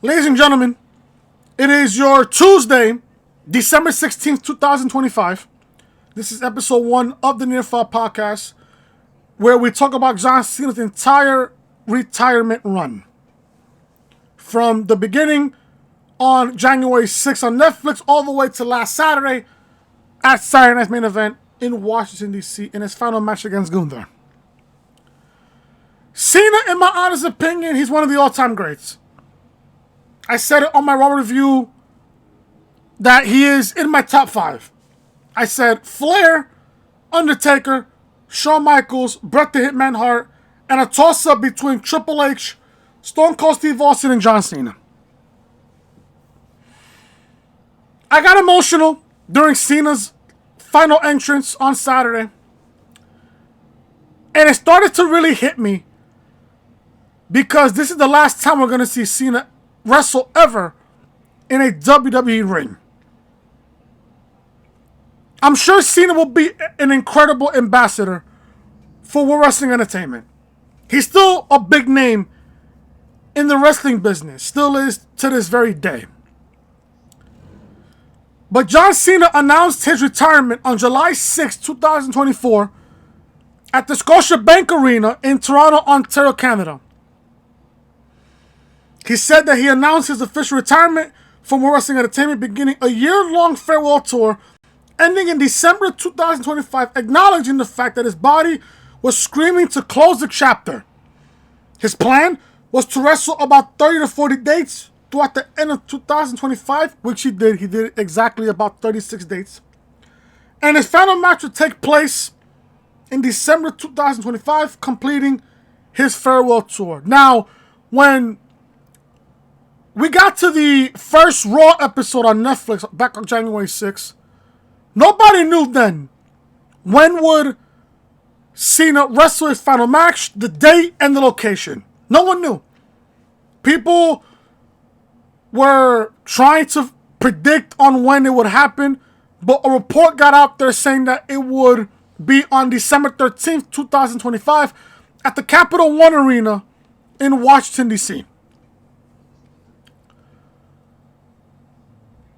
Ladies and gentlemen, it is your Tuesday, December 16th, 2025. This is episode 1 of the Near Fall Podcast, where we talk about John Cena's entire retirement run. From the beginning on January 6th on Netflix, all the way to last Saturday at Saturday Night's Main Event in Washington, D.C. in his final match against Gunther. Cena, in my honest opinion, he's one of the all-time greats. I said it on my Raw review that he is in my top 5. I said Flair, Undertaker, Shawn Michaels, Bret the Hitman Hart, and a toss-up between Triple H, Stone Cold Steve Austin, and John Cena. I got emotional during Cena's final entrance on Saturday. And it started to really hit me because this is the last time we're going to see Cena wrestle ever in a WWE ring. I'm sure Cena will be an incredible ambassador for World Wrestling Entertainment. He's still a big name in the wrestling business, still is to this very day. But John Cena announced his retirement on July 6, 2024 at the Scotiabank Arena in Toronto, Ontario, Canada. He said that he announced his official retirement from World Wrestling Entertainment, beginning a year-long farewell tour ending in December 2025, acknowledging the fact that his body was screaming to close the chapter. His plan was to wrestle about 30 to 40 dates throughout the end of 2025, which he did. He did exactly about 36 dates. And his final match would take place in December 2025, completing his farewell tour. Now, when we got to the first Raw episode on Netflix back on January 6th, nobody knew then when would Cena wrestle his final match, the date, and the location. No one knew. People were trying to predict on when it would happen, but a report got out there saying that it would be on December 13th, 2025 at the Capital One Arena in Washington, D.C.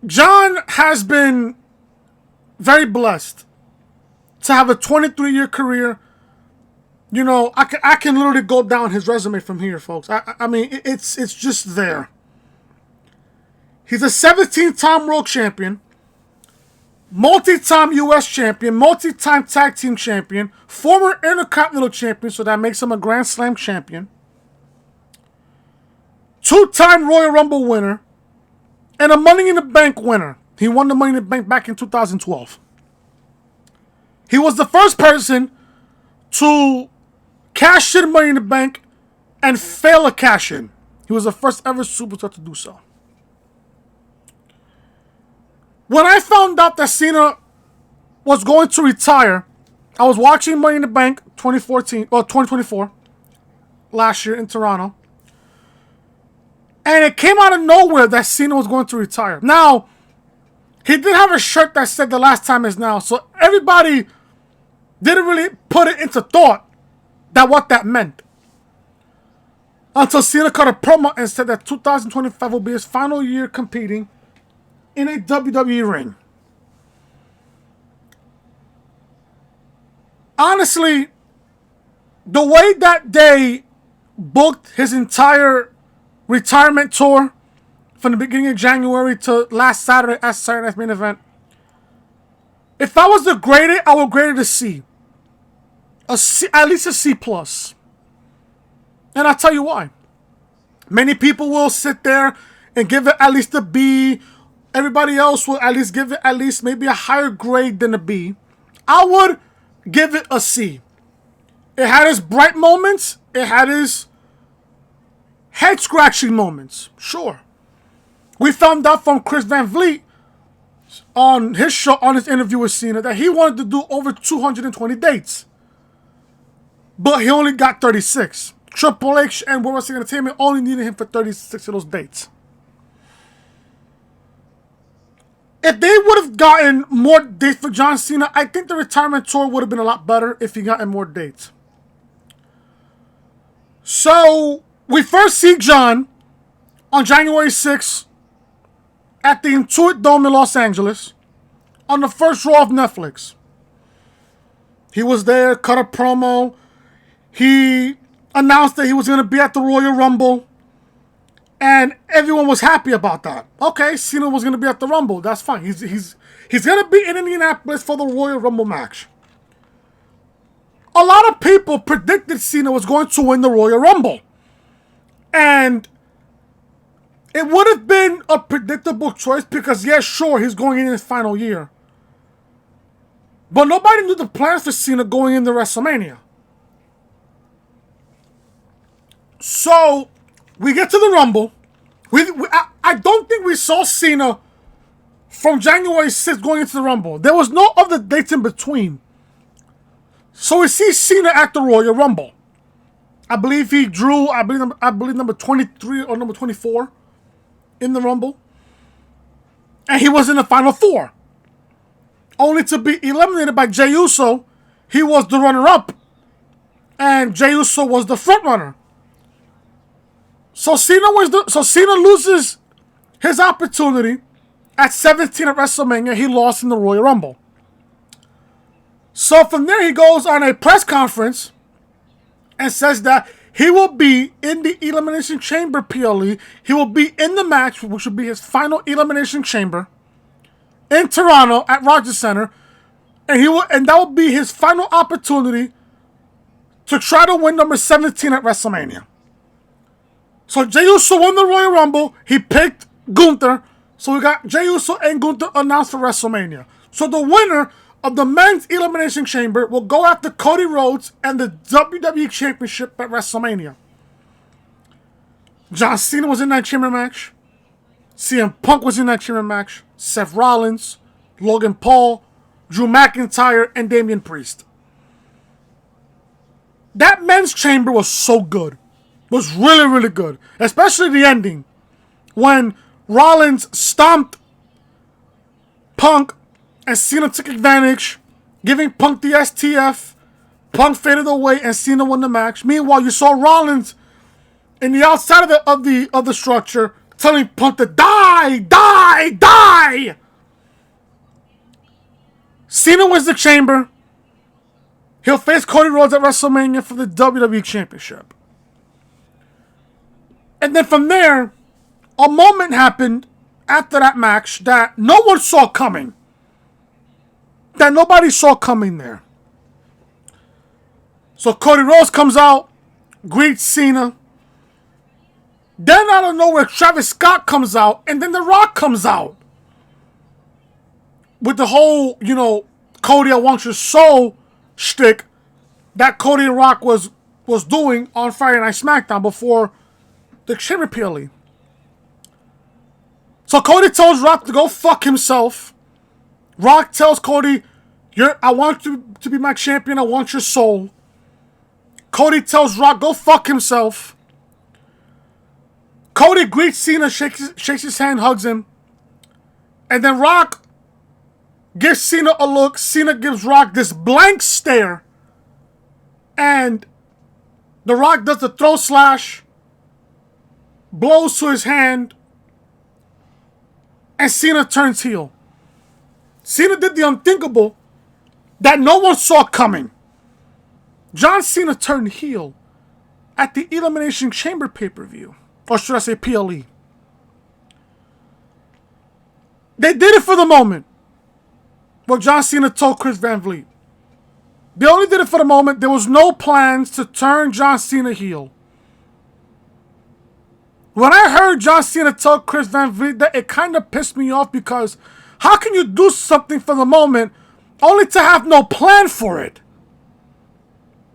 John has been very blessed to have a 23-year career. You know, I can literally go down his resume from here, folks. I mean, it's just there. He's a 17-time world champion, multi-time U.S. champion, multi-time tag team champion, former Intercontinental champion, so that makes him a Grand Slam champion, 2-time Royal Rumble winner, and a Money in the Bank winner. He won the Money in the Bank back in 2012. He was the first person to cash in Money in the Bank and fail a cash in. He was the first ever superstar to do so. When I found out that Cena was going to retire, I was watching Money in the Bank 2024, last year in Toronto. And it came out of nowhere that Cena was going to retire. Now, he did have a shirt that said the last time is now. So everybody didn't really put it into thought that what that meant. Until Cena cut a promo and said that 2025 will be his final year competing in a WWE ring. Honestly, the way that they booked his entire retirement tour from the beginning of January to last Saturday at Saturday Night's Main Event, if I was to grade it, I would grade it a C. At least a C+. And I'll tell you why. Many people will sit there and give it at least a B. Everybody else will at least give it at least maybe a higher grade than a B. I would give it a C. It had its bright moments. It had its head-scratching moments. Sure. We found out from Chris Van Vliet on his show, on his interview with Cena, that he wanted to do over 220 dates. But he only got 36. Triple H and World Wrestling Entertainment only needed him for 36 of those dates. If they would have gotten more dates for John Cena, I think the retirement tour would have been a lot better if he gotten more dates. So, we first see John on January 6th at the Intuit Dome in Los Angeles on the first Raw of Netflix. He was there, cut a promo. He announced that he was going to be at the Royal Rumble. And everyone was happy about that. Okay, Cena was going to be at the Rumble. That's fine. He's going to be in Indianapolis for the Royal Rumble match. A lot of people predicted Cena was going to win the Royal Rumble. And it would have been a predictable choice because, yeah, sure, he's going in his final year. But nobody knew the plans for Cena going into WrestleMania. So, we get to the Rumble. I don't think we saw Cena from January 6th going into the Rumble. There was no other dates in between. So we see Cena at the Royal Rumble. I believe he drew, I believe number 23 or number 24 in the Rumble. And he was in the Final Four. Only to be eliminated by Jey Uso. He was the runner-up. And Jey Uso was the front-runner. So Cena loses his opportunity at 17 at WrestleMania. He lost in the Royal Rumble. So from there he goes on a press conference and says that he will be in the Elimination Chamber PLE. He will be in the match, which will be his final Elimination Chamber in Toronto at Rogers Center. And that will be his final opportunity to try to win number 17 at WrestleMania. So Jey Uso won the Royal Rumble. He picked Gunther. So we got Jey Uso and Gunther announced for WrestleMania. So the winner of the men's Elimination Chamber will go after Cody Rhodes and the WWE Championship at WrestleMania. John Cena was in that chamber match. CM Punk was in that chamber match. Seth Rollins, Logan Paul, Drew McIntyre, and Damian Priest. That men's chamber was so good. Was really, really good. Especially the ending. When Rollins stomped Punk and Cena took advantage, giving Punk the STF. Punk faded away and Cena won the match. Meanwhile, you saw Rollins in the outside of the structure telling Punk to die, die, die. Cena wins the chamber. He'll face Cody Rhodes at WrestleMania for the WWE Championship. And then from there, a moment happened after that match that no one saw coming. That nobody saw coming there. So Cody Rhodes comes out, greets Cena. Then out of nowhere, Travis Scott comes out, and then The Rock comes out. With the whole, Cody, I want your soul shtick that Cody and Rock was doing on Friday Night SmackDown before the Chamber PLE. So Cody tells Rock to go fuck himself. Rock tells Cody, I want you to be my champion. I want your soul. Cody tells Rock, go fuck himself. Cody greets Cena, shakes his hand, hugs him. And then Rock gives Cena a look. Cena gives Rock this blank stare. And The Rock does the throw slash. Blows to his hand. And Cena turns heel. Cena did the unthinkable that no one saw coming. John Cena turned heel at the Elimination Chamber pay-per-view. Or should I say PLE. They did it for the moment. What John Cena told Chris Van Vliet. They only did it for the moment. There was no plans to turn John Cena heel. When I heard John Cena tell Chris Van Vliet that, it kind of pissed me off because how can you do something for the moment only to have no plan for it?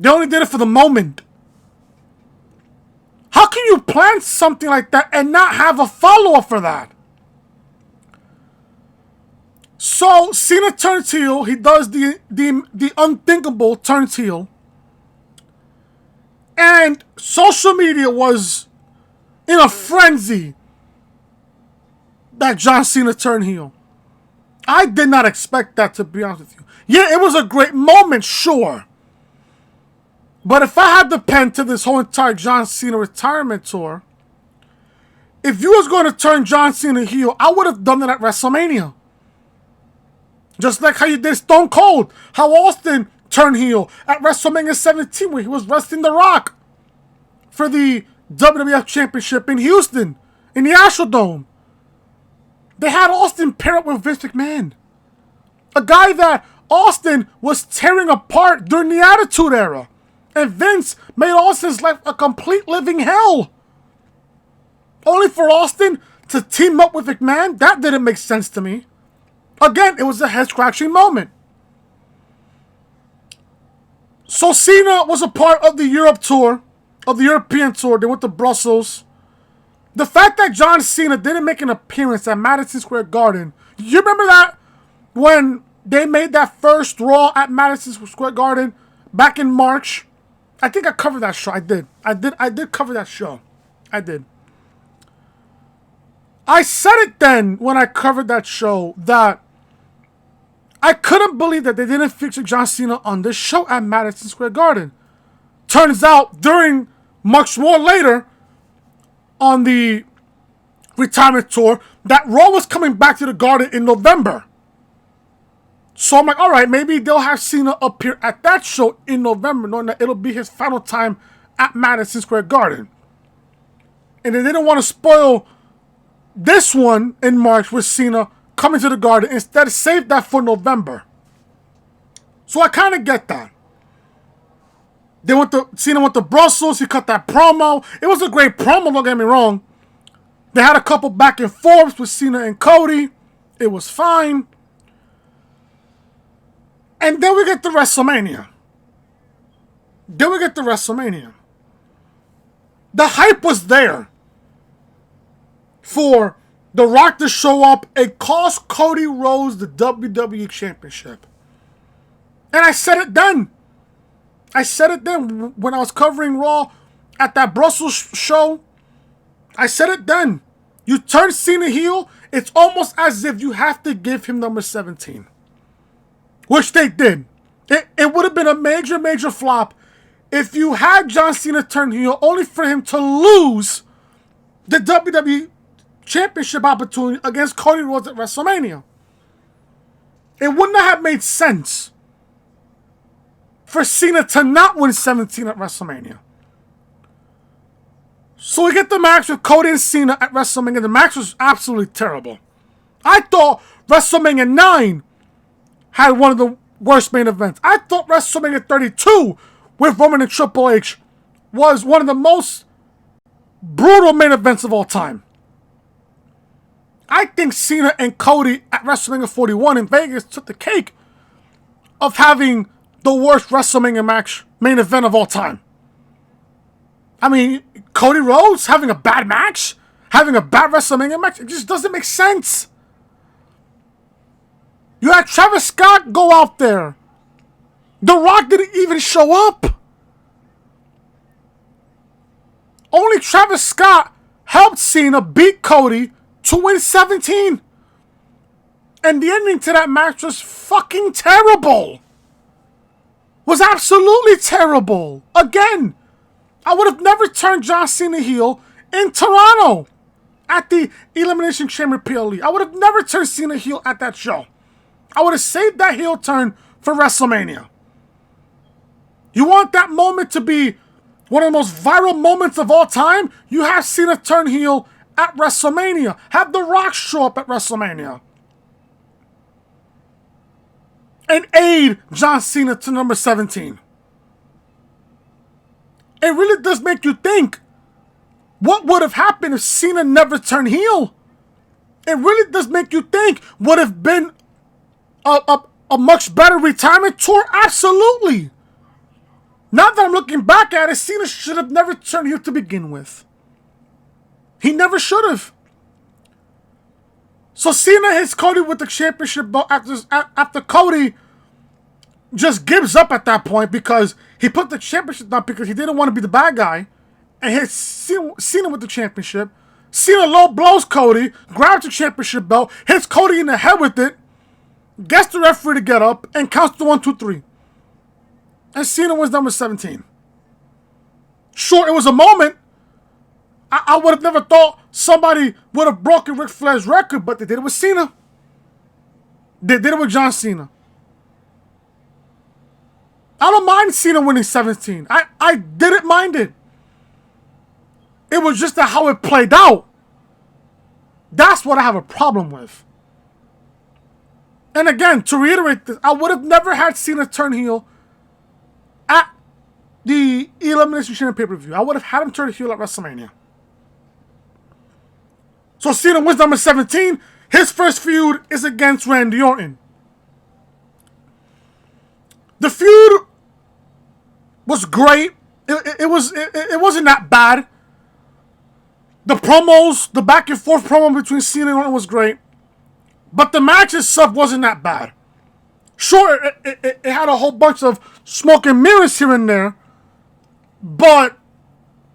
They only did it for the moment. How can you plan something like that and not have a follow-up for that? So Cena turns heel. He does the unthinkable, turns heel. And social media was in a frenzy that John Cena turned heel. I did not expect that, to be honest with you. Yeah, it was a great moment, sure. But if I had to pen to this whole entire John Cena retirement tour, If you was going to turn John Cena heel, I would have done it at WrestleMania. Just like how you did Stone Cold. How Austin turned heel at WrestleMania 17 where he was wrestling The Rock for the WWF Championship in Houston, in the Astrodome. They had Austin pair up with Vince McMahon. A guy that Austin was tearing apart during the Attitude Era. And Vince made Austin's life a complete living hell. Only for Austin to team up with McMahon? That didn't make sense to me. Again, it was a head-scratching moment. So Cena was a part of the Europe tour, of the European tour. They went to Brussels. The fact that John Cena didn't make an appearance at Madison Square Garden. You remember that? When they made that first Raw at Madison Square Garden back in March. I think I covered that show. I did cover that show. I did. I said it then when I covered that show that I couldn't believe that they didn't feature John Cena on this show at Madison Square Garden. Turns out, much more later, on the retirement tour, that Raw was coming back to the Garden in November. So I'm like, all right, maybe they'll have Cena appear at that show in November, knowing that it'll be his final time at Madison Square Garden. And they didn't want to spoil this one in March with Cena coming to the Garden. Instead, save that for November. So I kind of get that. Cena went to Brussels. He cut that promo. It was a great promo, don't get me wrong. They had a couple back and forths with Cena and Cody. It was fine. And then we get to WrestleMania. The hype was there for The Rock to show up and cost Cody Rhodes the WWE Championship. And I said it then. When I was covering Raw at that Brussels show. I said it then. You turn Cena heel, it's almost as if you have to give him number 17. Which they did. It would have been a major, major flop if you had John Cena turn heel only for him to lose the WWE Championship opportunity against Cody Rhodes at WrestleMania. It wouldn't have made sense for Cena to not win 17 at WrestleMania. So we get the match with Cody and Cena at WrestleMania. The match was absolutely terrible. I thought WrestleMania 9 had one of the worst main events. I thought WrestleMania 32 with Roman and Triple H was one of the most brutal main events of all time. I think Cena and Cody at WrestleMania 41 in Vegas took the cake of having the worst WrestleMania match main event of all time. I mean, Cody Rhodes having a bad match? Having a bad WrestleMania match? It just doesn't make sense. You had Travis Scott go out there. The Rock didn't even show up. Only Travis Scott helped Cena beat Cody to win 17. And the ending to that match was fucking terrible. Was absolutely terrible. Again, I would have never turned John Cena heel in Toronto at the Elimination Chamber PLE. I would have never turned Cena heel at that show. I would have saved that heel turn for WrestleMania. You want that moment to be one of the most viral moments of all time? You have Cena turn heel at WrestleMania. Have The Rock show up at WrestleMania. And aid John Cena to number 17. It really does make you think, what would have happened if Cena never turned heel? It really does make you think, would have been a much better retirement tour? Absolutely. Now that I'm looking back at it, Cena should have never turned heel to begin with. He never should have. So Cena hits Cody with the championship belt after Cody just gives up at that point because he put the championship down because he didn't want to be the bad guy, and hits Cena with the championship. Cena low blows Cody, grabs the championship belt, hits Cody in the head with it, gets the referee to get up, and counts to 1, 2, 3. And Cena wins number 17. Sure, it was a moment. I would have never thought somebody would have broken Ric Flair's record, but they did it with Cena. They did it with John Cena. I don't mind Cena winning 17. I didn't mind it. It was just that how it played out. That's what I have a problem with. And again, to reiterate this, I would have never had Cena turn heel at the Elimination Chamber pay-per-view. I would have had him turn heel at WrestleMania. So Cena wins number 17. His first feud is against Randy Orton. The feud was great. It wasn't that bad. The promos, the back and forth promo between Cena and Orton was great. But the match itself wasn't that bad. Sure, it had a whole bunch of smoke and mirrors here and there. But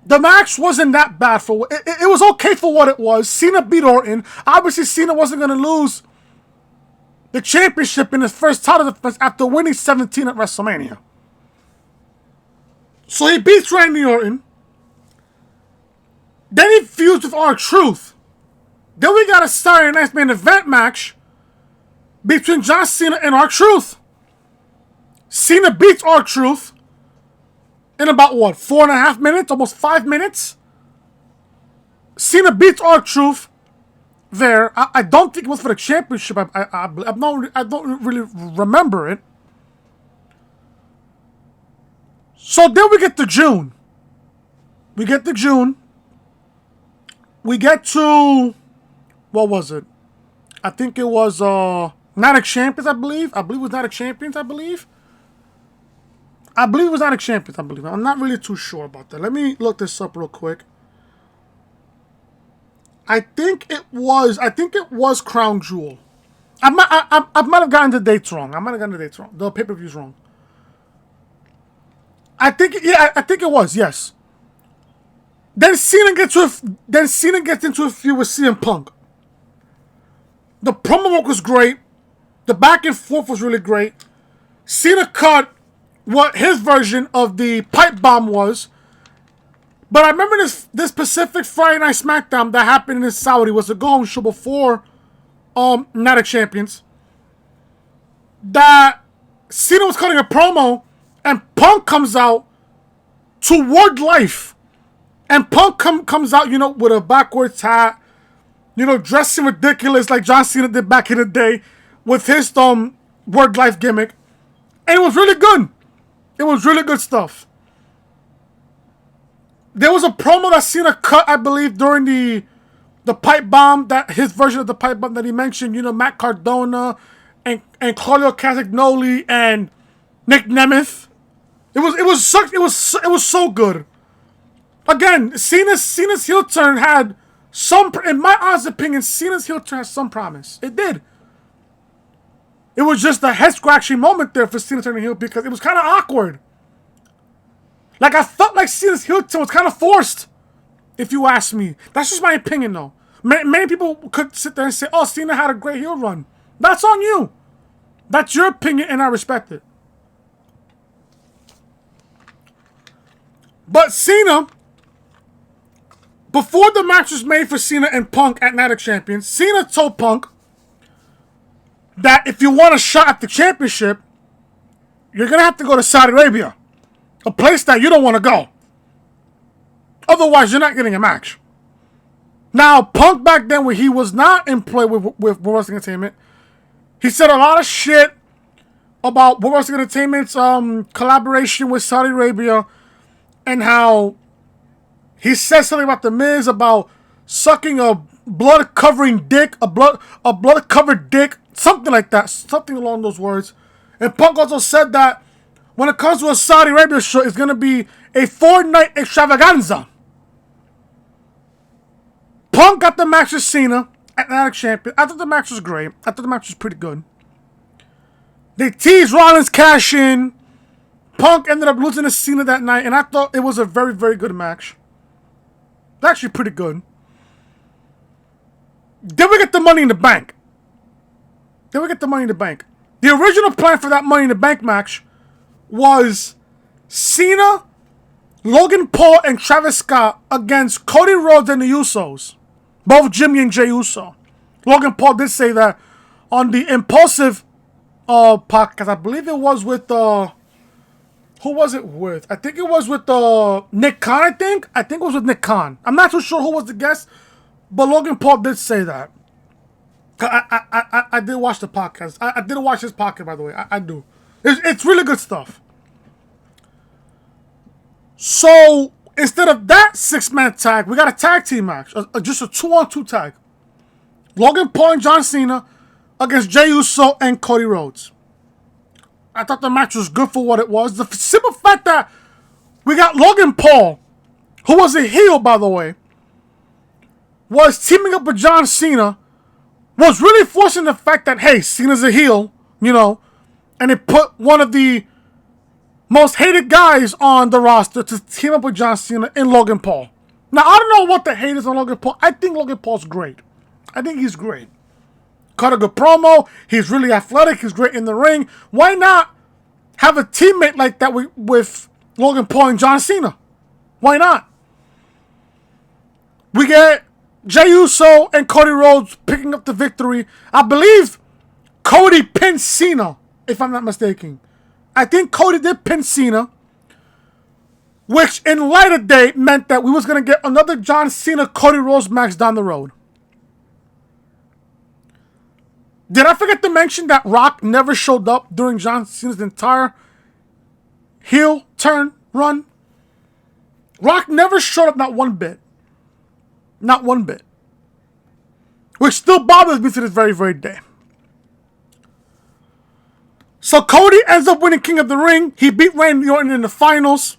the match wasn't that bad for it was okay for what it was. Cena beat Orton. Obviously, Cena wasn't going to lose the championship in his first title defense after winning 17 at WrestleMania. So he beats Randy Orton. Then he feuds with R-Truth. Then we got a Saturday Night's Main Event match between John Cena and R-Truth. Cena beats R-Truth in about, 4.5 minutes? Almost 5 minutes? Cena beats R-Truth there. I don't think it was for the championship. I don't really remember it. So then we get to June. We get what was it? I think it was Night of Champions, I believe. It was Night of Champions, I believe. It was Night of Champions, I believe. I'm not really too sure about that. Let me look this up real quick. I think it was Crown Jewel. I might have gotten the dates wrong. The pay-per-view's wrong. I think it was, yes. Then Cena gets into a feud with CM Punk. The promo work was great. The back and forth was really great. Cena cut what his version of the pipe bomb was. But I remember this Pacific Friday Night SmackDown that happened in Saudi was a go-home show before Night of Champions. That Cena was cutting a promo and Punk comes out to Word Life. And Punk comes out, with a backwards hat, dressing ridiculous like John Cena did back in the day with his Word Life gimmick. And it was really good. It was really good stuff. There was a promo that Cena cut, I believe, during the pipe bomb, that his version of the pipe bomb that he mentioned, Matt Cardona and Claudio Castagnoli and Nick Nemeth. It was so good. Again, Cena's heel turn had some, in my honest opinion, Cena's heel turn had some promise. It did. It was just a head scratching moment there for Cena turning heel because it was kind of awkward. Like, I felt like Cena's heel turn was kind of forced, if you ask me. That's just my opinion, though. Many people could sit there and say, oh, Cena had a great heel run. That's on you. That's your opinion, and I respect it. But Cena, before the match was made for Cena and Punk at Night of Champions, Cena told Punk that if you want a shot at the championship, you're going to have to go to Saudi Arabia. A place that you don't want to go. Otherwise, you're not getting a match. Now, Punk back then, when he was not in play with World Wrestling Entertainment, he said a lot of shit about World Wrestling Entertainment's collaboration with Saudi Arabia and how he said something about The Miz about sucking a blood-covering dick, a blood-covered dick, something like that, something along those words. And Punk also said that when it comes to a Saudi Arabia show, it's going to be a 4-night extravaganza. Punk got the match with Cena at Night of Champions. I thought the match was great. I thought the match was pretty good. They teased Rollins cash in. Punk ended up losing to Cena that night, and I thought it was a very, very good match. Actually pretty good. Then we get the Money in the Bank. The original plan for that Money in the Bank match was Cena, Logan Paul, and Travis Scott against Cody Rhodes and the Usos. Both Jimmy and Jey Uso. Logan Paul did say that on the Impulsive podcast. I believe it was with who was it with? I think it was with Nick Khan. I think it was with Nick Khan. I'm not too sure who was the guest, but Logan Paul did say that. I did watch the podcast. I didn't watch his podcast, by the way. I do. It's really good stuff. So instead of that 6-man tag, we got a tag team match, just a 2-on-2 tag. Logan Paul and John Cena against Jey Uso and Cody Rhodes. I thought the match was good for what it was. The simple fact that we got Logan Paul, who was a heel, by the way, was teaming up with John Cena, was really forcing the fact that, hey, Cena's a heel, and it put one of the most hated guys on the roster to team up with John Cena and Logan Paul. Now, I don't know what the hate is on Logan Paul. I think Logan Paul's great. I think he's great. Cut a good promo. He's really athletic. He's great in the ring. Why not have a teammate like that with Logan Paul and John Cena? Why not? We get Jey Uso and Cody Rhodes picking up the victory. I believe Cody pinned Cena, if I'm not mistaken. I think Cody did pin Cena, which in light of day meant that we was going to get another John Cena Cody Rhodes match down the road. Did I forget to mention that Rock never showed up during John Cena's entire heel turn run? Rock never showed up, not one bit. Not one bit. Which still bothers me to this very, very day. So Cody ends up winning King of the Ring. He beat Randy Orton in the finals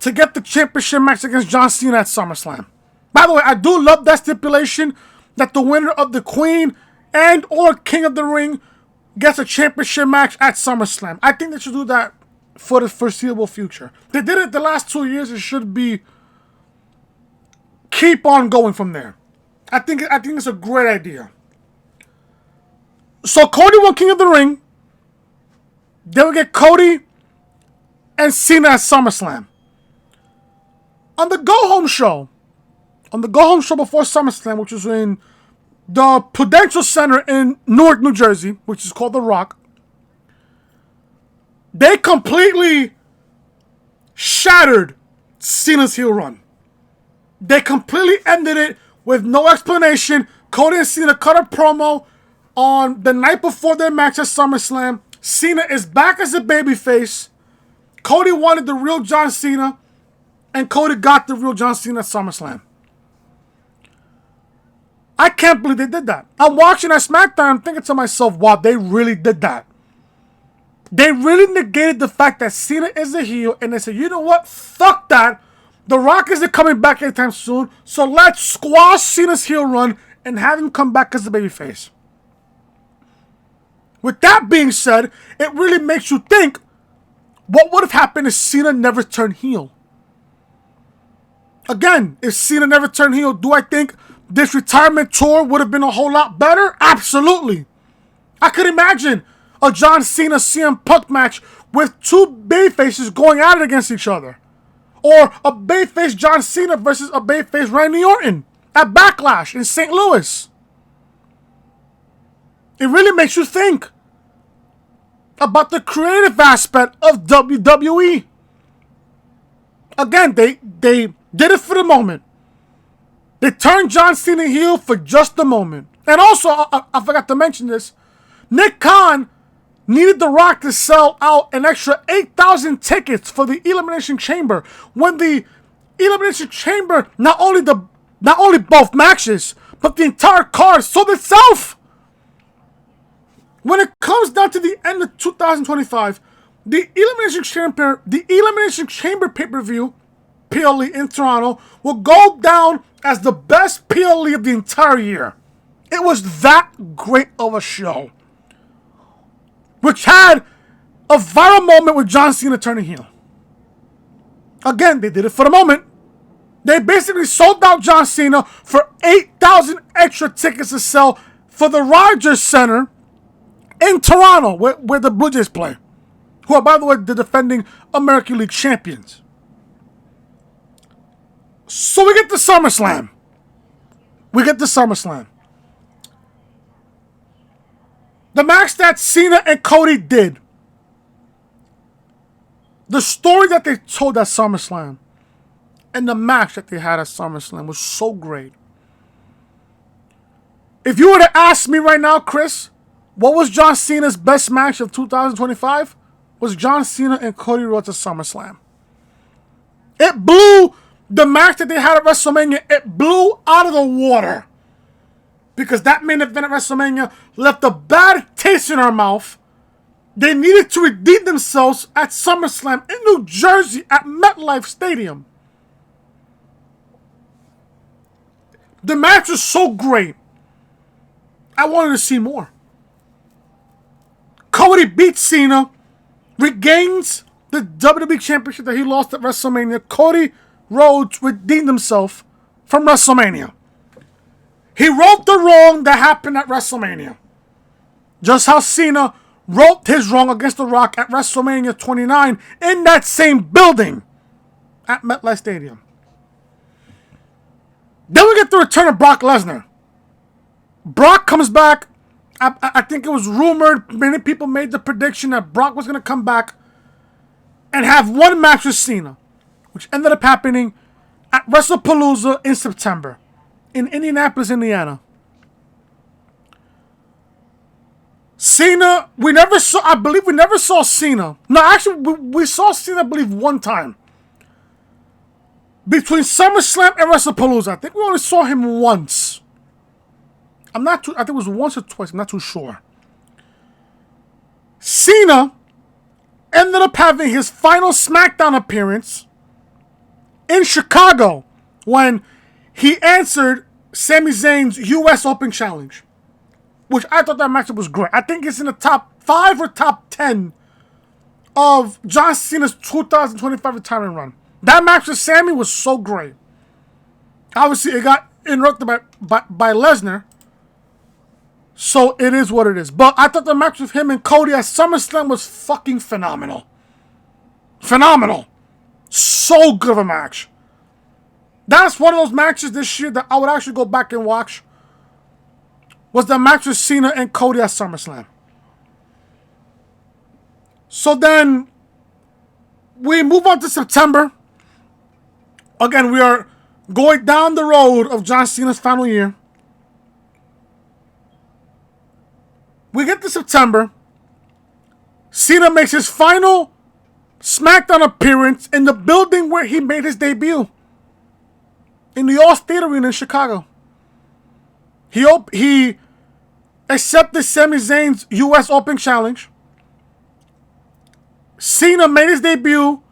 to get the championship match against John Cena at SummerSlam. By the way, I do love that stipulation that the winner of the Queen and or King of the Ring gets a championship match at SummerSlam. I think they should do that for the foreseeable future. They did it the last 2 years. It should be keep on going from there. I think it's a great idea. So Cody won King of the Ring. Then we get Cody and Cena at SummerSlam. On the go-home show before SummerSlam, which was in the Prudential Center in Newark, New Jersey, which is called The Rock, they completely shattered Cena's heel run. They completely ended it with no explanation. Cody and Cena cut a promo on the night before their match at SummerSlam. Cena is back as a babyface. Cody wanted the real John Cena, and Cody got the real John Cena at SummerSlam. I can't believe they did that. I'm watching that SmackDown, I'm thinking to myself, wow, they really did that. They really negated the fact that Cena is a heel, and they said, you know what? Fuck that. The Rock isn't coming back anytime soon, so let's squash Cena's heel run and have him come back as a babyface. With that being said, it really makes you think, what would have happened if Cena never turned heel? Again, if Cena never turned heel, do I think this retirement tour would have been a whole lot better? Absolutely. I could imagine a John Cena CM Punk match with two babyfaces going at it against each other. Or a babyface John Cena versus a babyface Randy Orton at Backlash in St. Louis. It really makes you think about the creative aspect of WWE. Again, they did it for the moment. They turned John Cena heel for just the moment. And also, I forgot to mention this, Nick Khan needed The Rock to sell out an extra 8,000 tickets for the Elimination Chamber. When the Elimination Chamber, not only both matches, but the entire card sold itself. When it comes down to the end of 2025, the Elimination Chamber pay-per-view, PLE in Toronto, will go down as the best PLE of the entire year. It was that great of a show, which had a viral moment with John Cena turning heel. Again, they did it for the moment. They basically sold out John Cena for 8,000 extra tickets to sell for the Rogers Center in Toronto, where the Blue Jays play, who are, by the way, the defending American League champions. So we get to SummerSlam. We get the SummerSlam. The match that Cena and Cody did. The story that they told at SummerSlam and the match that they had at SummerSlam was so great. If you were to ask me right now, Chris, what was John Cena's best match of 2025? Was John Cena and Cody Rhodes at SummerSlam. It blew the match that they had at WrestleMania. It blew out of the water. Because that main event at WrestleMania left a bad taste in our mouth. They needed to redeem themselves at SummerSlam in New Jersey at MetLife Stadium. The match was so great. I wanted to see more. Cody beats Cena, regains the WWE Championship that he lost at WrestleMania. Cody Rhodes redeemed himself from WrestleMania. He wrote the wrong that happened at WrestleMania. Just how Cena wrote his wrong against The Rock at WrestleMania 29 in that same building at MetLife Stadium. Then we get the return of Brock Lesnar. Brock comes back. I think it was rumored, many people made the prediction that Brock was going to come back and have one match with Cena, which ended up happening at WrestlePalooza in September in Indianapolis, Indiana. Cena, I believe we never saw Cena. No, actually, we saw Cena, I believe, one time. Between SummerSlam and WrestlePalooza. I think we only saw him once. I think it was once or twice. I'm not too sure. Cena ended up having his final SmackDown appearance in Chicago when he answered Sami Zayn's U.S. Open Challenge, which I thought that matchup was great. I think it's in the top 5 or top 10 of John Cena's 2025 retirement run. That match with Sami was so great. Obviously, it got interrupted by Lesnar. So it is what it is. But I thought the match with him and Cody at SummerSlam was fucking phenomenal. Phenomenal. So good of a match. That's one of those matches this year that I would actually go back and watch. Was the match with Cena and Cody at SummerSlam. So then we move on to September. Again, we are going down the road of John Cena's final year. We get to September. Cena makes his final SmackDown appearance in the building where he made his debut. In the All-State Arena in Chicago. He accepted Sami Zayn's U.S. Open Challenge. Cena made his debut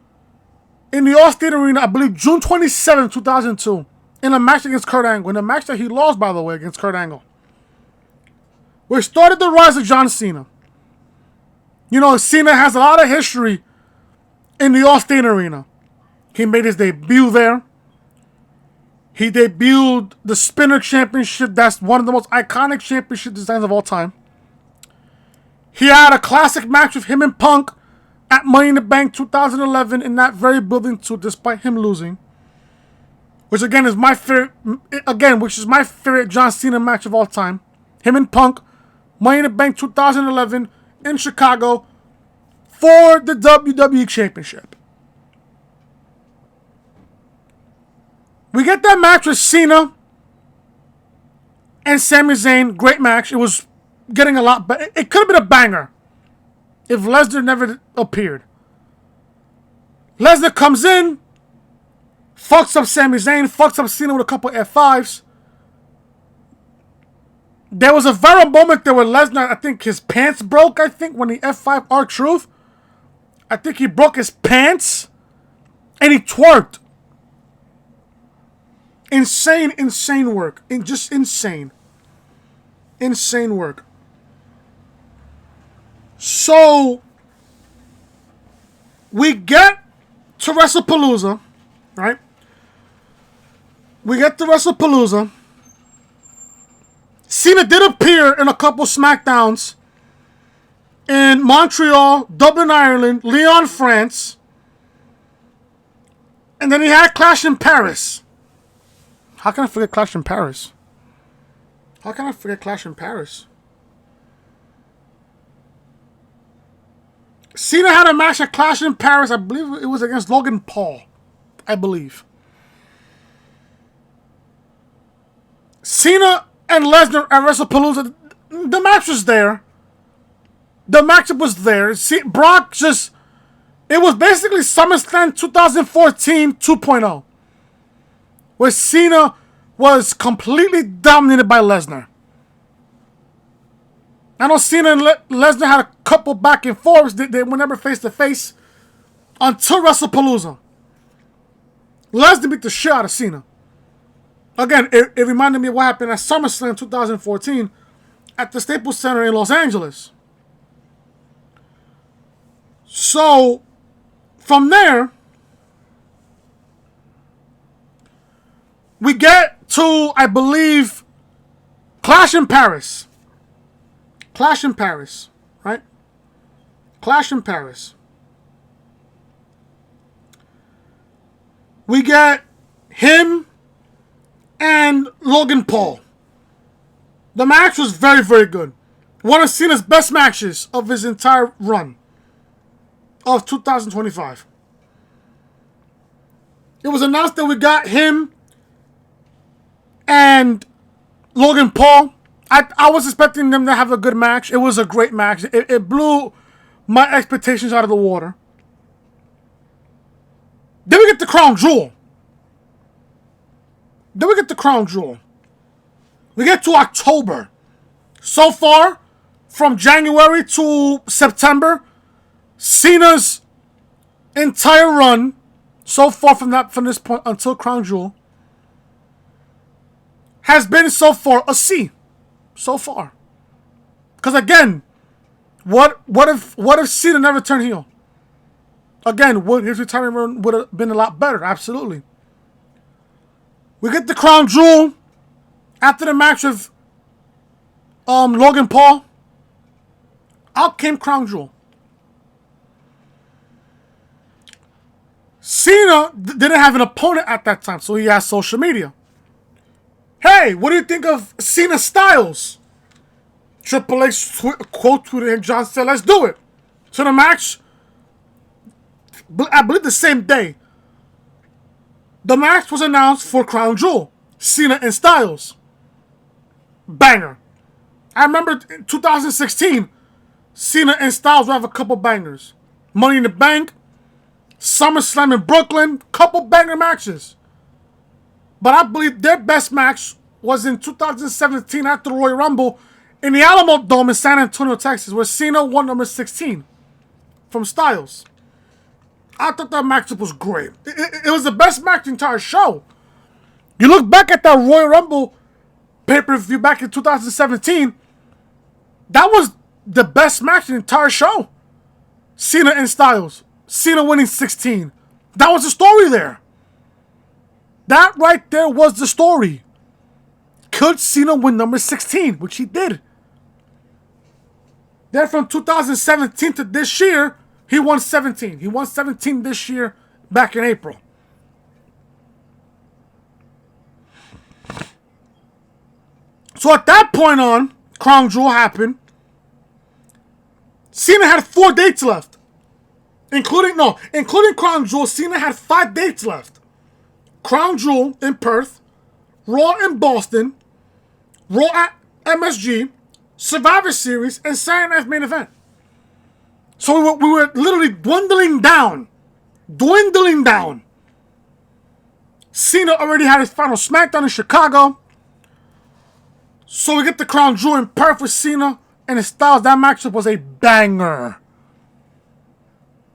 in the All-State Arena, I believe, June 27, 2002. In a match against Kurt Angle. In a match that he lost, by the way, against Kurt Angle. Which started the rise of John Cena. You know, Cena has a lot of history in the All-State Arena. He made his debut there. He debuted the Spinner Championship. That's one of the most iconic championship designs of all time. He had a classic match with him and Punk at Money in the Bank 2011 in that very building too, despite him losing. Which again is my favorite. Which is my favorite John Cena match of all time. Him and Punk, Money in the Bank 2011 in Chicago for the WWE Championship. We get that match with Cena and Sami Zayn. Great match. It was getting a lot better. It could have been a banger if Lesnar never appeared. Lesnar comes in, fucks up Sami Zayn, fucks up Cena with a couple F5s. There was a viral moment there where Lesnar, I think his pants broke, when the F5 R-Truth. I think he broke his pants and he twerked. Insane work. Just insane. Insane work. So, we get to WrestlePalooza, right? We get to WrestlePalooza. Cena did appear in a couple SmackDowns in Montreal, Dublin, Ireland, Lyon, France. And then he had Clash in Paris. How can I forget Clash in Paris? How can I forget Clash in Paris? Cena had a match at Clash in Paris. I believe it was against Logan Paul. I believe. Cena and Lesnar at WrestlePalooza. The match was there. The matchup was there. Brock just... It was basically SummerSlam 2014 2.0. Where Cena was completely dominated by Lesnar. I know Cena and Lesnar had a couple back and forths. They were never face to face until WrestlePalooza. Lesnar beat the shit out of Cena. Again, it reminded me of what happened at SummerSlam 2014 at the Staples Center in Los Angeles. So, from there, we get to, I believe, Clash in Paris. Clash in Paris, right? Clash in Paris. We get him and Logan Paul. The match was very, very good. One of Cena's best matches of his entire run of 2025. It was announced that we got him and Logan Paul. I was expecting them to have a good match. It was a great match. It blew my expectations out of the water. Then we get the crown jewel. We get to October. So far, from January to September, Cena's entire run, so far from this point until Crown Jewel, has been so far a C. So far. Because again, what if Cena never turned heel? Again, his retirement run would have been a lot better. Absolutely. We get the crown jewel after the match of Logan Paul. Out came crown jewel. Cena didn't have an opponent at that time, so he has social media. Hey, what do you think of Cena Styles? Triple H quote tweeted and John said, let's do it. So the match, I believe the same day, the match was announced for Crown Jewel. Cena and Styles. Banger. I remember in 2016, Cena and Styles would have a couple bangers. Money in the Bank, SummerSlam in Brooklyn, couple banger matches. But I believe their best match was in 2017 after the Royal Rumble in the Alamo Dome in San Antonio, Texas, where Cena won number 16 from Styles. I thought that matchup was great. It was the best match in the entire show. You look back at that Royal Rumble pay-per-view back in 2017, that was the best match in the entire show. Cena and Styles. Cena winning 16. That was the story there. That right there was the story. Could Cena win number 16? Which he did. Then from 2017 to this year, he won 17. He won 17 this year, back in April. So at that point on, Crown Jewel happened. Cena had 4 dates left. Including Crown Jewel, Cena had 5 dates left. Crown Jewel in Perth, Raw in Boston, Raw at MSG, Survivor Series, and Saturday Night's Main Event. So we were literally dwindling down. Cena already had his final SmackDown in Chicago. So we get the Crown Jewel in Perth with Cena and his Styles. That matchup was a banger.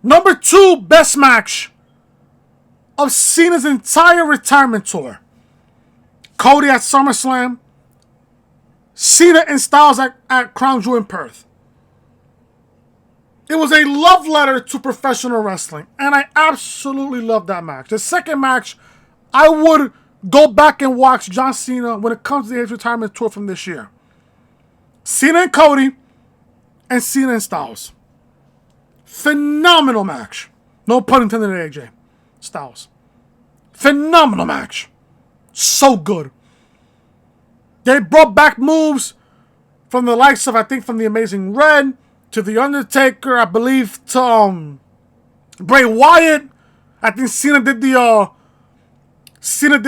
Number 2 best match of Cena's entire retirement tour. Cody at SummerSlam. Cena and Styles at Crown Jewel in Perth. It was a love letter to professional wrestling. And I absolutely loved that match. The second match, I would go back and watch John Cena when it comes to his retirement tour from this year. Cena and Cody and Cena and Styles. Phenomenal match. No pun intended, AJ Styles. Phenomenal match. So good. They brought back moves from the likes of, I think, from the Amazing Red to the Undertaker, I believe, to Bray Wyatt. I think Cena did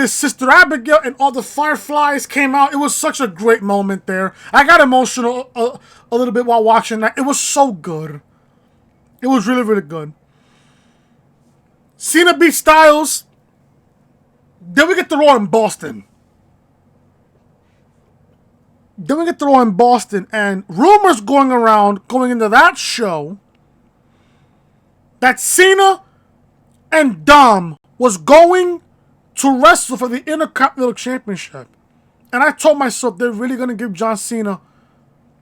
Sister Abigail, and all the Fireflies came out. It was such a great moment there. I got emotional a little bit while watching that. It was so good. It was really, really good. Cena beat Styles. Then we get the Raw in Boston. And rumors going around going into that show that Cena and Dom was going to wrestle for the Intercontinental Championship. And I told myself they're really going to give John Cena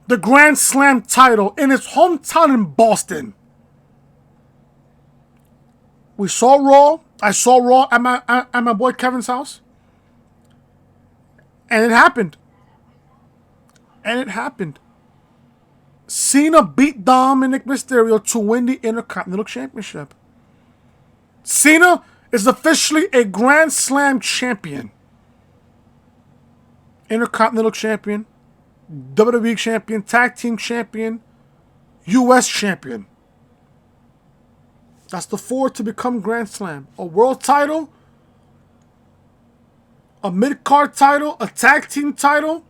the Grand Slam title in his hometown in Boston. We saw Raw. I saw Raw at my boy Kevin's house. And it happened. Cena beat Dominic Mysterio to win the Intercontinental Championship. Cena is officially a Grand Slam champion. Intercontinental champion, WWE champion, tag team champion, US champion. That's the four to become Grand Slam. A world title, a mid-card title, a tag team title,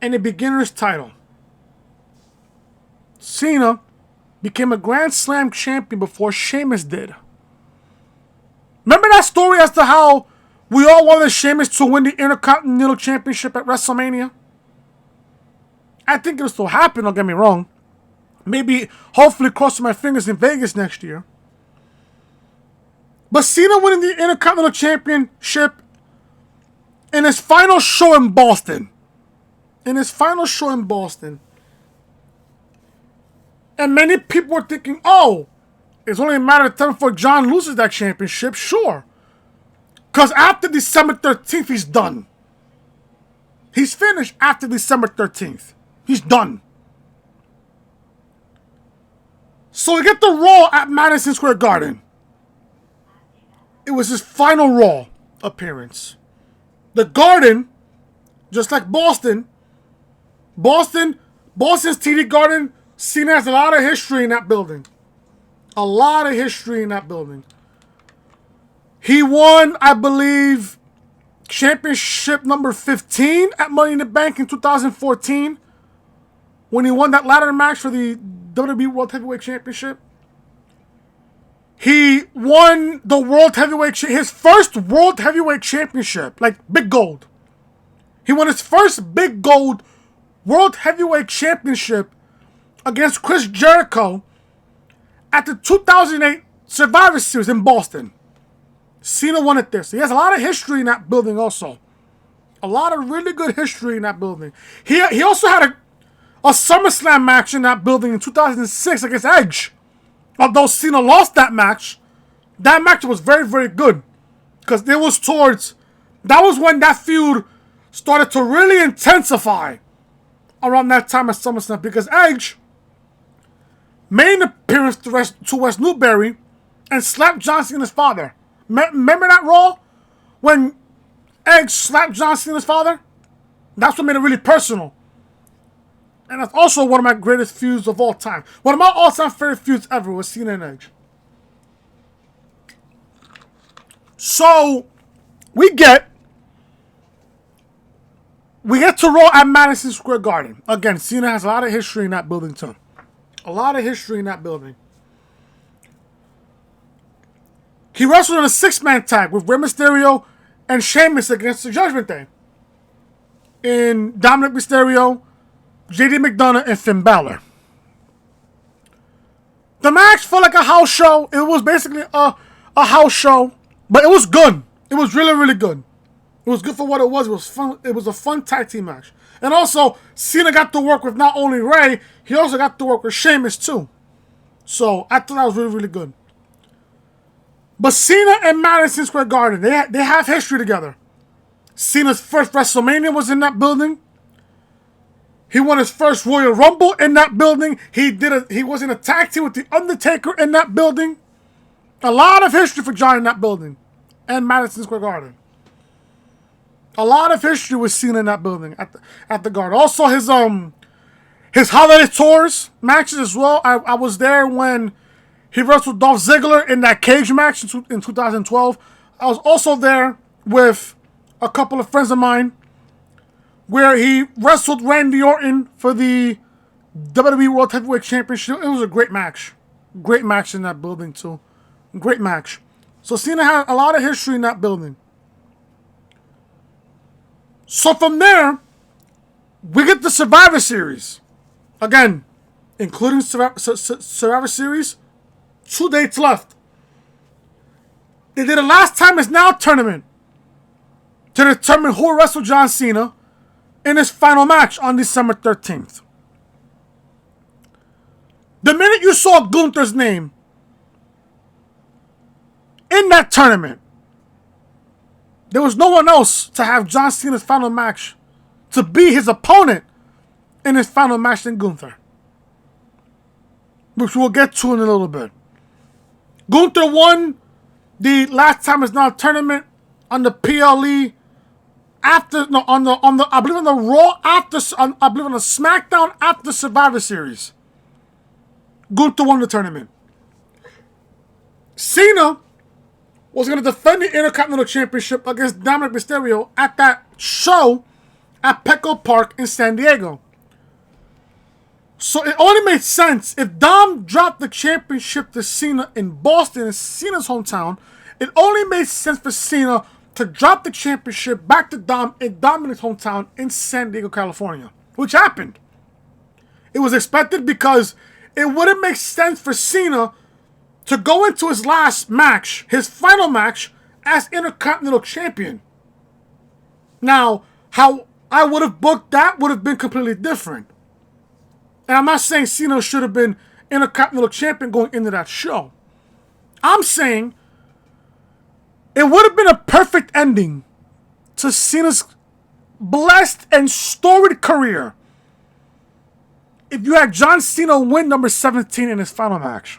and a beginner's title. Cena became a Grand Slam champion before Sheamus did. Remember that story as to how we all wanted Sheamus to win the Intercontinental Championship at WrestleMania? I think it'll still happen, don't get me wrong. Maybe, hopefully, crossing my fingers in Vegas next year. But Cena winning the Intercontinental Championship in his final show in Boston. And many people were thinking, oh, it's only a matter of time before John loses that championship. Sure. Because after December 13th, he's done. He's finished after December 13th. He's done. So we get the Raw at Madison Square Garden. It was his final Raw appearance. The Garden, just like Boston's TD Garden, Cena has a lot of history in that building. He won, I believe, championship number 15 at Money in the Bank in 2014 when he won that ladder match for the WWE World Heavyweight Championship. He won the his first World Heavyweight Championship, like big gold. He won his first big gold World Heavyweight Championship against Chris Jericho at the 2008 Survivor Series in Boston. Cena won it there. So he has a lot of history in that building also. A lot of really good history in that building. He also had a SummerSlam match in that building in 2006 against Edge. Although Cena lost that match was very, very good. Because that was when that feud started to really intensify around that time at SummerSlam. Because Edge made an appearance to Wes Newberry and slapped John Cena's father. Remember that Raw? When Edge slapped John Cena's father? That's what made it really personal. And that's also one of my greatest feuds of all time. One of my all-time favorite feuds ever was Cena and Edge. So, we get to Raw at Madison Square Garden. Again, Cena has a lot of history in that building too. He wrestled in a 6-man tag with Rey Mysterio and Sheamus against the Judgment Day. In Dominic Mysterio, JD McDonough, and Finn Balor. The match felt like a house show. It was basically a house show, but it was good. It was really, really good. It was good for what it was. It was fun. It was a fun tag team match. And also, Cena got to work with not only Rey, he also got to work with Sheamus too. So, I thought that was really, really good. But Cena and Madison Square Garden, they have history together. Cena's first WrestleMania was in that building. He won his first Royal Rumble in that building. He was in a tag team with The Undertaker in that building. A lot of history for John in that building. And Madison Square Garden. A lot of history was seen in that building at the Garden. Also, his holiday tours matches as well. I was there when he wrestled Dolph Ziggler in that cage match in 2012. I was also there with a couple of friends of mine where he wrestled Randy Orton for the WWE World Heavyweight Championship. It was a great match. Great match in that building, too. Great match. So Cena had a lot of history in that building. So from there, we get the Survivor Series. Again, including Survivor Series, 2 dates left. They did a Last Time Is Now tournament to determine who will wrestle John Cena in his final match on December 13th. The minute you saw Gunther's name in that tournament, there was no one else to have John Cena's final match to be his opponent in his final match than Gunther, which we'll get to in a little bit. Gunther won the Last Time Is Now tournament on the PLE after on the I believe on the Raw after I believe on the SmackDown after Survivor Series. Gunther won the tournament. Cena was going to defend the Intercontinental Championship against Dominic Mysterio at that show at Petco Park in San Diego. So it only made sense if Dom dropped the championship to Cena in Boston, in Cena's hometown. It only made sense for Cena to drop the championship back to Dom in Dominic's hometown in San Diego, California, which happened. It was expected because it wouldn't make sense for Cena to go into his last match, his final match, as Intercontinental Champion. Now, how I would have booked that would have been completely different. And I'm not saying Cena should have been Intercontinental Champion going into that show. I'm saying it would have been a perfect ending to Cena's blessed and storied career if you had John Cena win number 17 in his final match.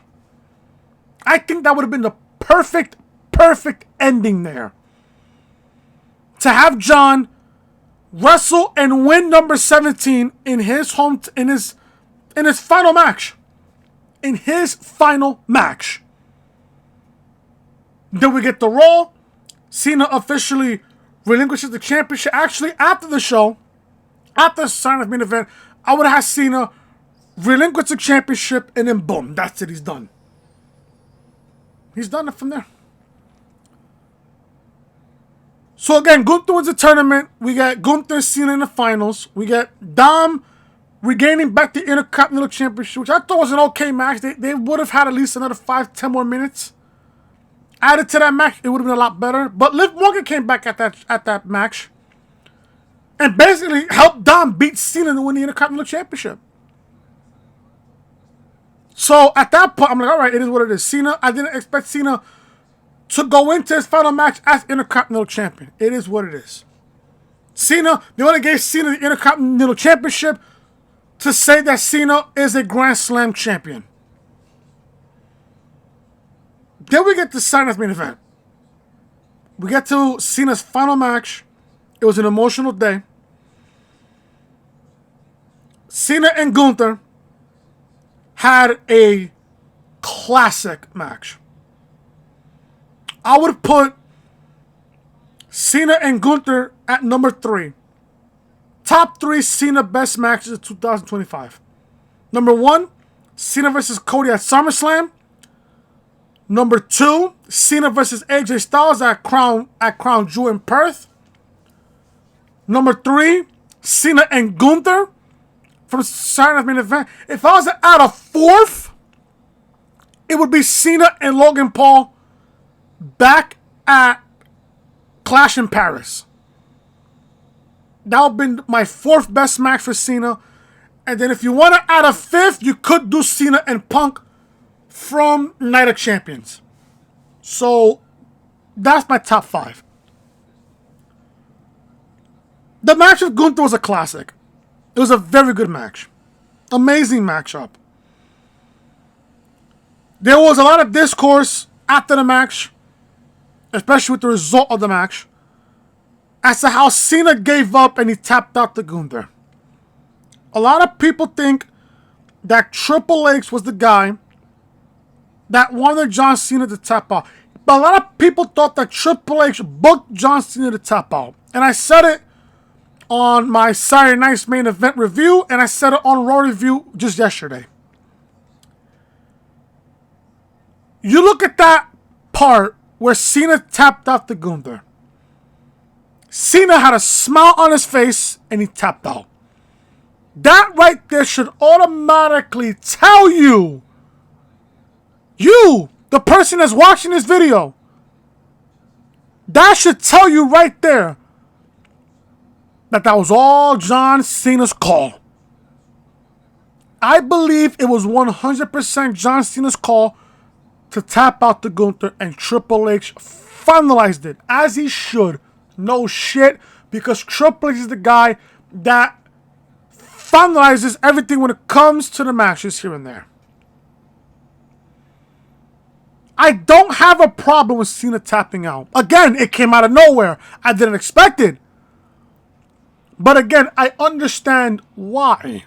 I think that would have been the perfect ending there. To have John wrestle and win number 17 in his final match. In his final match. Then we get the Raw. Cena officially relinquishes the championship. Actually, after the show, after the sign of main event, I would have had Cena relinquish the championship, and then boom, that's it, he's done. He's done it from there. So again, Gunther wins the tournament. We got Gunther and Cena in the finals. We got Dom regaining back the Intercontinental Championship, which I thought was an okay match. They would have had at least another 5-10 more minutes added to that match. It would have been a lot better. But Liv Morgan came back at that match and basically helped Dom beat Cena to win the Intercontinental Championship. So at that point, I'm like, all right, it is what it is. Cena, I didn't expect Cena to go into his final match as Intercontinental Champion. It is what it is. Cena, they only gave Cena the Intercontinental Championship to say that Cena is a Grand Slam champion. Then we get to Cena's main event. We get to Cena's final match. It was an emotional day. Cena and Gunther had a classic match. I would put Cena and Gunther at number 3. Top 3 Cena best matches of 2025. Number 1, Cena versus Cody at SummerSlam. Number 2, Cena versus AJ Styles at Crown Jewel in Perth. Number 3, Cena and Gunther from Saturday's main event. If I was to add a 4th, it would be Cena and Logan Paul back at Clash in Paris. That would have been my 4th best match for Cena. And then if you want to add a 5th, you could do Cena and Punk from Night of Champions. So that's my top 5. The match with Gunther was a classic. It was a very good match. Amazing matchup. There was a lot of discourse after the match, especially with the result of the match. as to how Cena gave up and he tapped out to Gunther. A lot of people think that Triple H was the guy that wanted John Cena to tap out. But a lot of people thought that Triple H booked John Cena to tap out. And I said it on my Saturday Night's Main Event review, and I said it on Raw review just yesterday. You look at that part where Cena tapped out to Gunther. Cena had a smile on his face, and he tapped out. That right there should automatically tell you, the person that's watching this video, that should tell you right there that was all John Cena's call. I believe it was 100% John Cena's call to tap out to Gunther, and Triple H finalized it, as he should. No shit, because Triple H is the guy that finalizes everything when it comes to the matches here and there. I don't have a problem with Cena tapping out. Again, it came out of nowhere. I didn't expect it. But again, I understand why.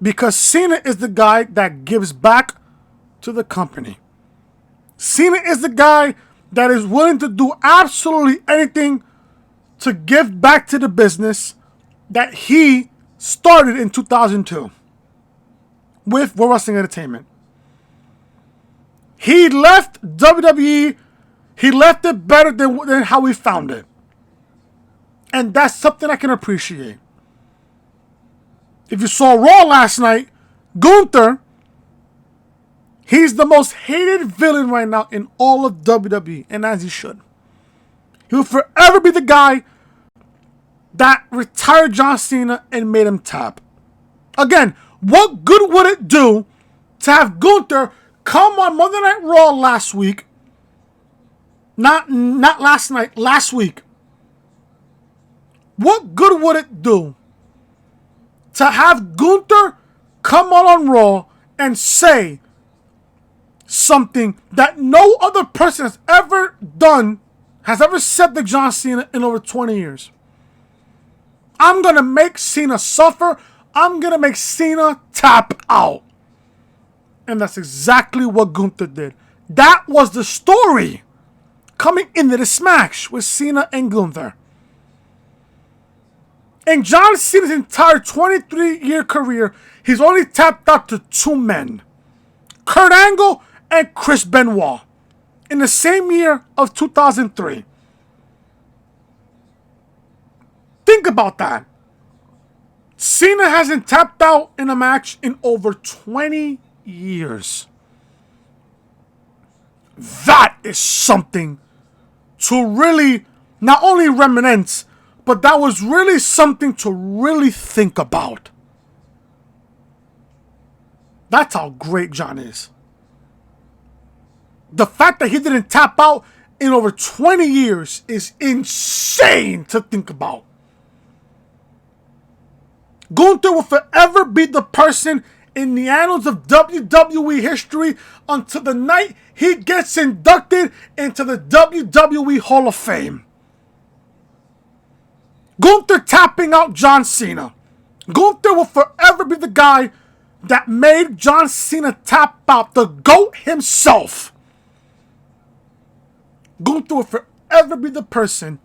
Because Cena is the guy that gives back to the company. Cena is the guy that is willing to do absolutely anything to give back to the business that he started in 2002 with World Wrestling Entertainment. He left WWE, he left it better than how he found it. And that's something I can appreciate. If you saw Raw last night, Gunther, he's the most hated villain right now in all of WWE, and as he should. He will forever be the guy that retired John Cena and made him tap. Again, what good would it do to have Gunther come on Monday Night Raw last week? Not last night, last week. What good would it do to have Gunther come on Raw and say something that no other person has ever done, has ever said to John Cena in over 20 years? I'm going to make Cena suffer. I'm going to make Cena tap out. And that's exactly what Gunther did. That was the story coming into this match with Cena and Gunther. In John Cena's entire 23-year career, he's only tapped out to two men, Kurt Angle and Chris Benoit, in the same year of 2003. Think about that. Cena hasn't tapped out in a match in over 20 years. That is something to really not only reminisce, but that was really something to really think about. That's how great John is. The fact that he didn't tap out in over 20 years is insane to think about. Gunther will forever be the person in the annals of WWE history until the night he gets inducted into the WWE Hall of Fame. Gunther tapping out John Cena. Gunther will forever be the guy that made John Cena tap out, the GOAT himself. Gunther will forever be the person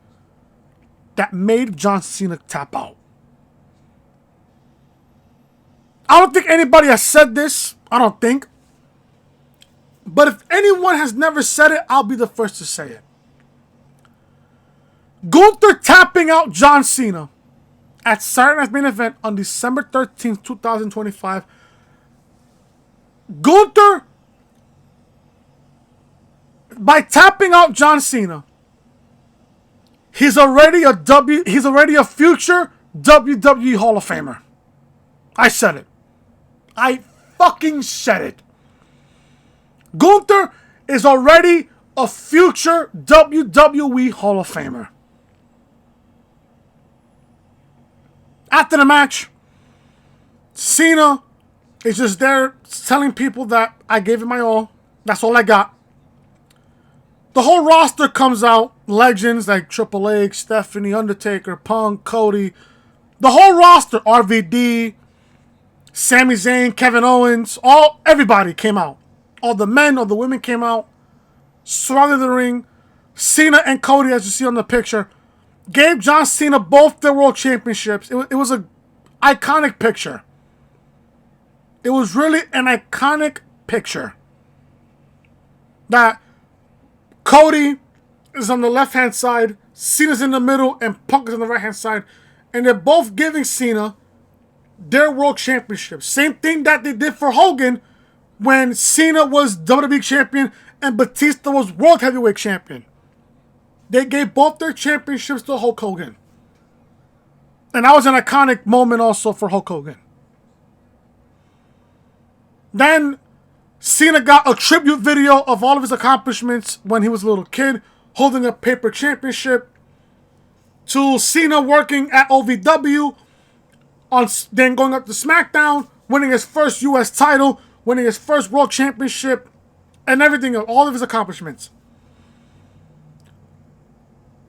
that made John Cena tap out. I don't think anybody has said this. I don't think. But if anyone has never said it, I'll be the first to say it. Gunther tapping out John Cena at Saturday Night's Main Event on December 13th, 2025. Gunther, by tapping out John Cena, he's already a future WWE Hall of Famer. I said it. I fucking said it. Gunther is already a future WWE Hall of Famer. After the match, Cena is just there telling people that I gave it my all. That's all I got. The whole roster comes out. Legends like Triple H, Stephanie, Undertaker, Punk, Cody. The whole roster, RVD, Sami Zayn, Kevin Owens, everybody came out. All the men, all the women came out, surrounded the ring. Cena and Cody, as you see on the picture, gave John Cena both their world championships. It was an iconic picture. It was really an iconic picture. That Cody is on the left-hand side, Cena's in the middle, and Punk is on the right-hand side. And they're both giving Cena their world championship. Same thing that they did for Hogan when Cena was WWE champion and Batista was world heavyweight champion. They gave both their championships to Hulk Hogan. And that was an iconic moment also for Hulk Hogan. Then Cena got a tribute video of all of his accomplishments when he was a little kid, holding a paper championship, to Cena working at OVW, then going up to SmackDown, winning his first U.S. title, winning his first world championship, and everything else, all of his accomplishments.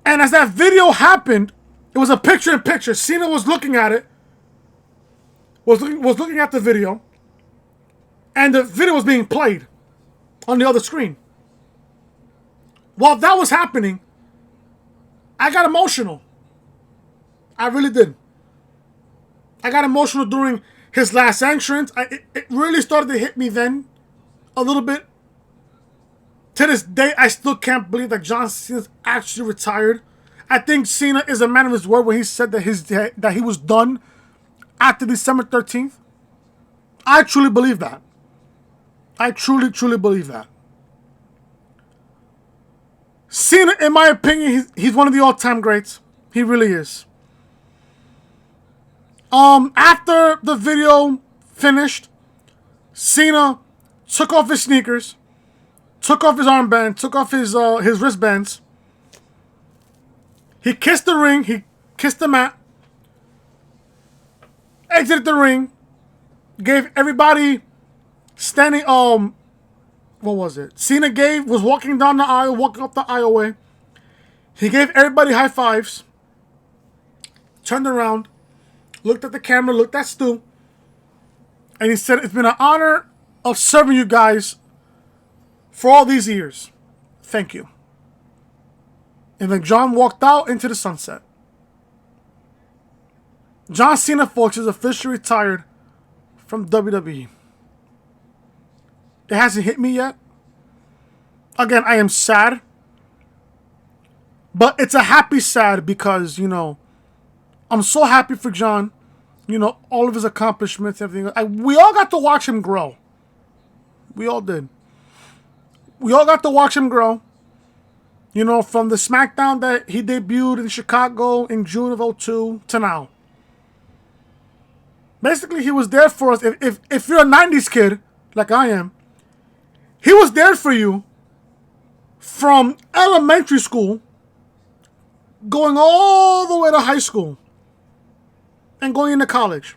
And as that video happened, it was a picture-in-picture. Cena was looking at it, was looking at the video, and the video was being played on the other screen. While that was happening, I got emotional. I really did. I got emotional during his last entrance. It really started to hit me then a little bit. To this day, I still can't believe that John Cena's actually retired. I think Cena is a man of his word when he said that he was done after December 13th. I truly believe that. I truly, truly believe that. Cena, in my opinion, he's one of the all-time greats. He really is. After the video finished, Cena took off his sneakers, took off his armband, took off his wristbands. He kissed the ring, he kissed the mat, exited the ring, gave everybody standing, what was it? Cena was walking down the aisle, walking up the aisleway. He gave everybody high fives, turned around, looked at the camera, looked at Stu, and he said, "It's been an honor of serving you guys for all these years. Thank you." And then John walked out into the sunset. John Cena, folks, is officially retired from WWE. It hasn't hit me yet. Again, I am sad. But it's a happy sad because, I'm so happy for John. All of his accomplishments, everything. We all got to watch him grow. We all did. We all got to watch him grow. From the SmackDown that he debuted in Chicago in June of 2002 to now. Basically, he was there for us. If you're a 90s kid, like I am, he was there for you from elementary school, going all the way to high school, and going into college.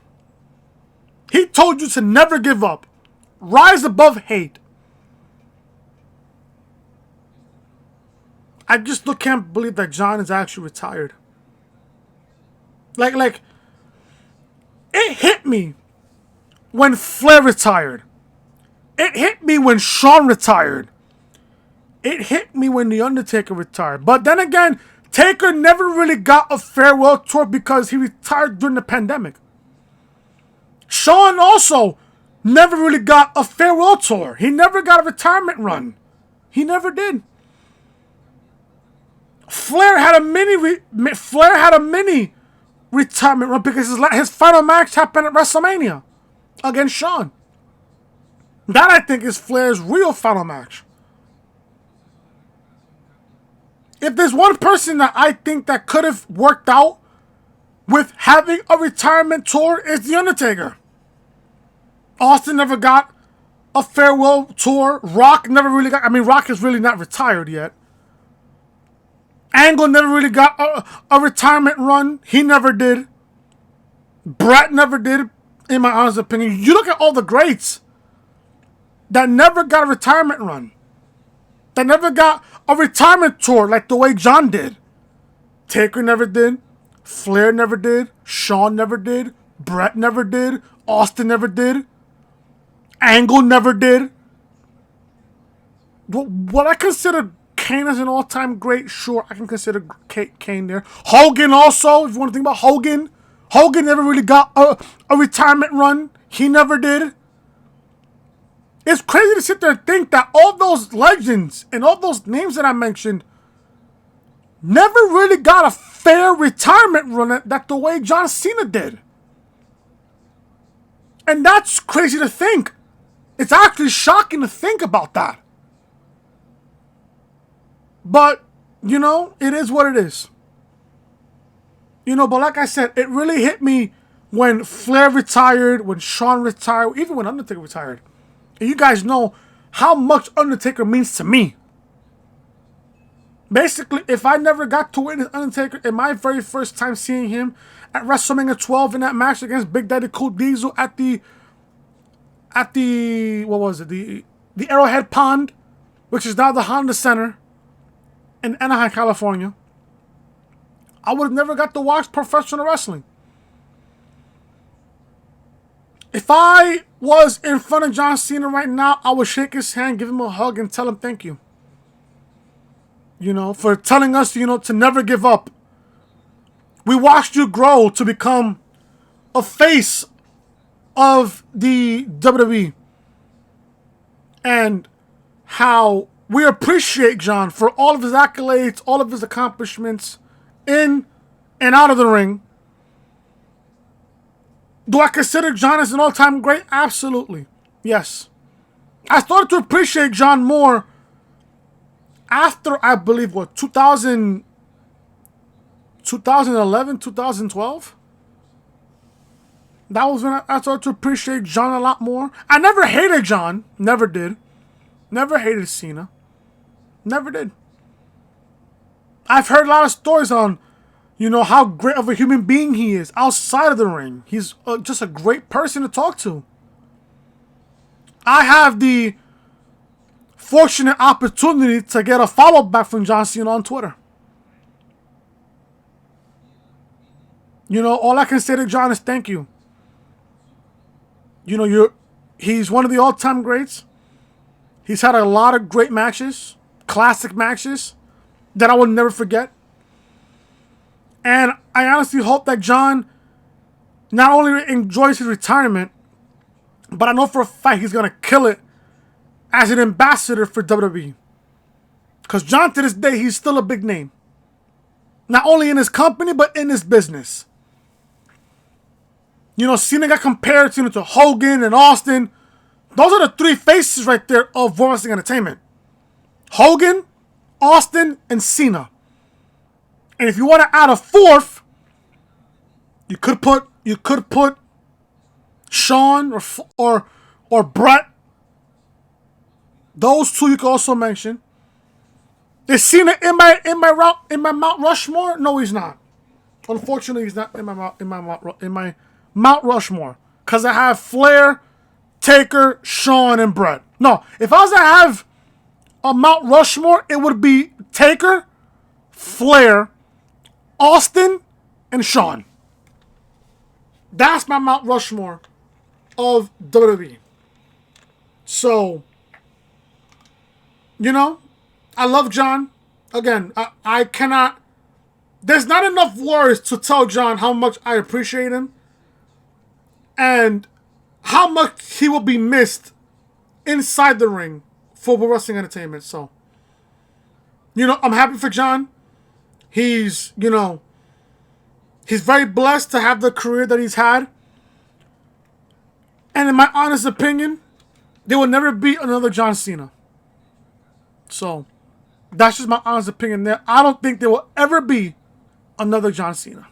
He told you to never give up. Rise above hate. I just can't believe that John is actually retired. Like, it hit me when Flair retired. It hit me when Shawn retired. It hit me when The Undertaker retired. But then again, Taker never really got a farewell tour because he retired during the pandemic. Shawn also never really got a farewell tour. He never got a retirement run. He never did. Flair had a mini retirement run because his final match happened at WrestleMania against Shawn. That, I think, is Flair's real final match. If there's one person that I think that could have worked out with having a retirement tour, it's The Undertaker. Austin never got a farewell tour. Rock never really got... Rock is really not retired yet. Angle never really got a retirement run. He never did. Bret never did, in my honest opinion. You look at all the greats that never got a retirement run. that never got a retirement tour like the way John did. Taker never did. Flair never did. Shawn never did. Bret never did. Austin never did. Angle never did. What I consider Kane as an all-time great, sure, I can consider Kane there. Hogan also, if you want to think about Hogan. Hogan never really got a retirement run. He never did. It's crazy to sit there and think that all those legends and all those names that I mentioned never really got a fair retirement run that the way John Cena did. And that's crazy to think. It's actually shocking to think about that. But, you know, it is what it is. You know, but like I said, it really hit me when Flair retired, when Shawn retired, even when Undertaker retired. And you guys know how much Undertaker means to me. Basically, if I never got to witness Undertaker in my very first time seeing him at WrestleMania 12 in that match against Big Daddy Cool Diesel at the what was it? The Arrowhead Pond, which is now the Honda Center in Anaheim, California, I would have never got to watch professional wrestling. If I was in front of John Cena right now, I would shake his hand, give him a hug, and tell him thank you. You know, for telling us, you know, to never give up. We watched you grow to become a face of the WWE. And how we appreciate John for all of his accolades, all of his accomplishments in and out of the ring. Do I consider John as an all-time great? Absolutely. Yes. I started to appreciate John more after, I believe, 2011, 2012? That was when I started to appreciate John a lot more. I never hated John. Never did. Never hated Cena. Never did. I've heard a lot of stories on, you know, how great of a human being he is outside of the ring. He's just a great person to talk to. I have the fortunate opportunity to get a follow back from John Cena on Twitter. You know, all I can say to John is thank you. You know, he's one of the all-time greats. He's had a lot of great matches, classic matches, that I will never forget. And I honestly hope that John not only enjoys his retirement, but I know for a fact he's going to kill it as an ambassador for WWE. Because John, to this day, he's still a big name. Not only in his company, but in his business. You know, Cena got compared to Hogan and Austin. Those are the three faces right there of World Wrestling Entertainment. Hogan, Austin, and Cena. And if you want to add a fourth, you could put Shawn or Bret. Those two you could also mention. Is Cena in my Mount Rushmore? No, he's not. Unfortunately, he's not in my Mount Rushmore, because I have Flair, Taker, Shawn, and Bret. No, if I was to have a Mount Rushmore, it would be Taker, Flair, Austin, and Shawn. That's my Mount Rushmore of WWE. So, you know, I love John. Again, I cannot... There's not enough words to tell John how much I appreciate him and how much he will be missed inside the ring for World Wrestling Entertainment. So, you know, I'm happy for John. He's, you know, he's very blessed to have the career that he's had. And in my honest opinion, there will never be another John Cena. So, that's just my honest opinion there. I don't think there will ever be another John Cena.